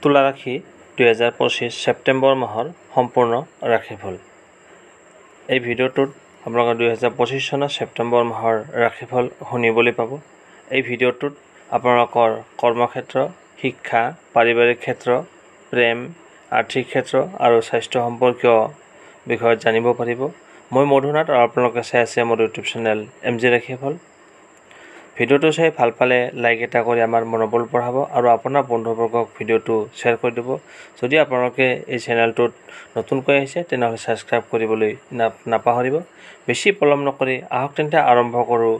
তুলা ৰাশি 2025 ছেপ্টেম্বৰ মাহৰ সম্পূৰ্ণ ৰাশিফল। এই ভিডিঅ'টোত আপোনালোকে 2025 চনৰ ছেপ্টেম্বৰ মাহৰ ৰাশিফল শুনিবলৈ পাব। এই ভিডিঅ'টোত আপোনালোকৰ কৰ্মক্ষেত্ৰ, শিক্ষা, পাৰিবাৰিক ক্ষেত্ৰ, প্ৰেম, আৰ্থিক ক্ষেত্ৰ আৰু স্বাস্থ্য সম্পৰ্কীয় বিষয়ত জানিব পাৰিব। মই মধুনাথ আৰু আপোনালোকে চাই আছে মোৰ ইউটিউব চেনেল MG ৰাশিফল। ভিডিঅ'টো চাই ভাল পালে লাইক এটা কৰি আমাৰ মনোবল বঢ়াব আৰু আপোনাৰ বন্ধুবৰ্গক ভিডিঅ'টো শ্বেয়াৰ কৰি দিব। যদি আপোনালোকে এই চেনেলটোত নতুনকৈ আহিছে তেনেহ'লে ছাবস্ক্ৰাইব কৰিবলৈ নাপাহৰিব। বেছি পলম নকৰি আহক তেন্তে আৰম্ভ কৰোঁ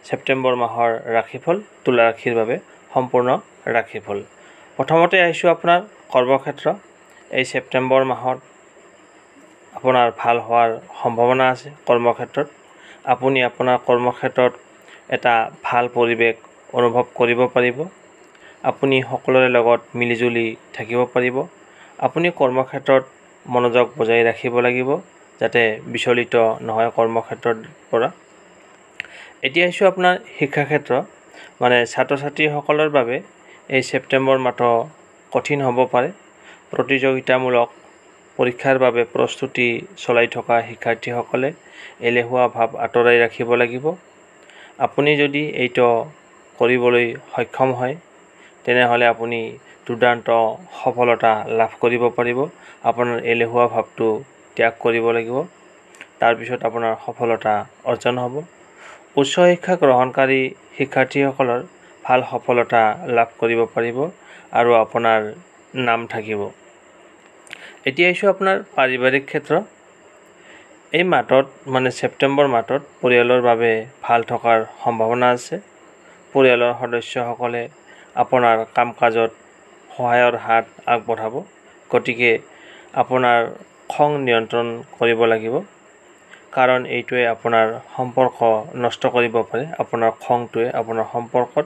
ছেপ্টেম্বৰ মাহৰ ৰাশিফল, তুলা ৰাশিৰ বাবে সম্পূৰ্ণ ৰাশিফল। প্ৰথমতে আহিছোঁ আপোনাৰ কৰ্মক্ষেত্ৰ। এই ছেপ্টেম্বৰ মাহত আপোনাৰ ভাল হোৱাৰ সম্ভাৱনা আছে। কৰ্মক্ষেত্ৰত আপুনি আপোনাৰ কৰ্মক্ষেত্ৰত এটা ভাল পৰিৱেশ অনুভৱ কৰিব পাৰিব। আপুনি সকলোৰে লগত মিলিজুলি থাকিব পাৰিব। আপুনি কৰ্মক্ষেত্ৰত মনোযোগ বজাই ৰাখিব লাগিব যাতে বিচলিত নহয় কৰ্মক্ষেত্ৰৰ পৰা। এতিয়া আহিছোঁ আপোনাৰ শিক্ষাক্ষেত্ৰ, মানে ছাত্ৰ ছাত্ৰীসকলৰ বাবে এই ছেপ্টেম্বৰ মাহটো কঠিন হ'ব পাৰে। প্ৰতিযোগিতামূলক পৰীক্ষাৰ বাবে প্ৰস্তুতি চলাই থকা শিক্ষাৰ্থীসকলে এলেহুৱা ভাৱ আঁতৰাই ৰাখিব লাগিব। আপুনি যদি এইটো কৰিবলৈ সক্ষম হয় তেনেহ'লে আপুনি দুৰ্দান্ত সফলতা লাভ কৰিব পাৰিব। আপোনাৰ এলেহুৱা ভাৱটো ত্যাগ কৰিব লাগিব, তাৰপিছত আপোনাৰ সফলতা অৰ্জন হ'ব। উচ্চ শিক্ষা গ্ৰহণকাৰী শিক্ষাৰ্থীসকলৰ ভাল সফলতা লাভ কৰিব পাৰিব আৰু আপোনাৰ নাম থাকিব। এতিয়া আহিছোঁ আপোনাৰ পাৰিবাৰিক ক্ষেত্ৰ। এই মাহটোত মানে ছেপ্টেম্বৰ মাহটোত পৰিয়ালৰ বাবে ভাল থকাৰ সম্ভাৱনা আছে। পৰিয়ালৰ সদস্যসকলে আপোনাৰ কাম কাজত সহায়ৰ হাত আগবঢ়াব, গতিকে আপোনাৰ খং নিয়ন্ত্ৰণ কৰিব লাগিব, কাৰণ এইটোৱে আপোনাৰ সম্পৰ্ক নষ্ট কৰিব পাৰে। আপোনাৰ খংটোৱে আপোনাৰ সম্পৰ্কত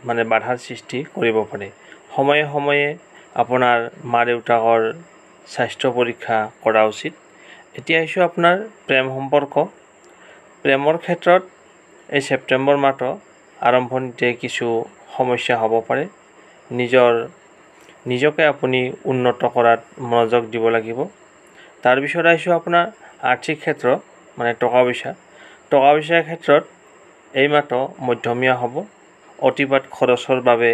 মানে বাধাৰ সৃষ্টি কৰিব পাৰে। সময়ে সময়ে আপোনাৰ মা দেউতাকৰ স্বাস্থ্য পৰীক্ষা কৰা উচিত। এতিয়া আহিছোঁ আপোনাৰ প্ৰেম সম্পৰ্ক। প্ৰেমৰ ক্ষেত্ৰত এই ছেপ্টেম্বৰ মাহটো আৰম্ভণিতে কিছু সমস্যা হ'ব পাৰে। নিজকে আপুনি উন্নত কৰাত মনোযোগ দিব লাগিব। তাৰপিছত আহিছোঁ আপোনাৰ আৰ্থিক ক্ষেত্ৰ, মানে টকা পইচাৰ ক্ষেত্ৰত এই মাহটো মধ্যমীয়া হ'ব। অতিপাত খৰচৰ বাবে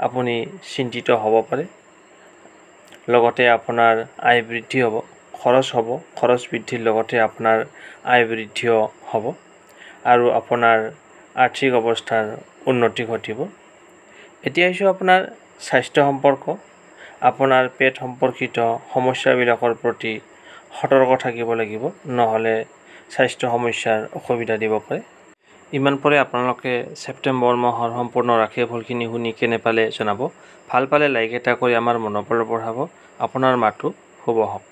আপুনি চিন্তিত হ'ব পাৰে। লগতে আপোনাৰ আয় বৃদ্ধি হ'ব, খৰচ বৃদ্ধিৰ লগতে আপোনাৰ আয় বৃদ্ধিও হ'ব আৰু আপোনাৰ আৰ্থিক অৱস্থাৰ উন্নতি ঘটিব। এতিয়া আহিছোঁ আপোনাৰ স্বাস্থ্য সম্পৰ্ক। আপোনাৰ পেট সম্পৰ্কিত সমস্যাবিলাকৰ প্ৰতি সতৰ্ক থাকিব লাগিব, নহ'লে স্বাস্থ্য সমস্যাৰ অসুবিধা দিব পাৰে। ইমান পৰে আপোনালোকে ছেপ্টেম্বৰ মাহৰ সম্পূৰ্ণ ৰাশিফলখিনি শুনি কেনে পালে জনাব। ভাল পালে লাইক এটা কৰি আমাৰ মনোবল বঢ়াব। আপোনাৰ মাহটো শুভ হওক।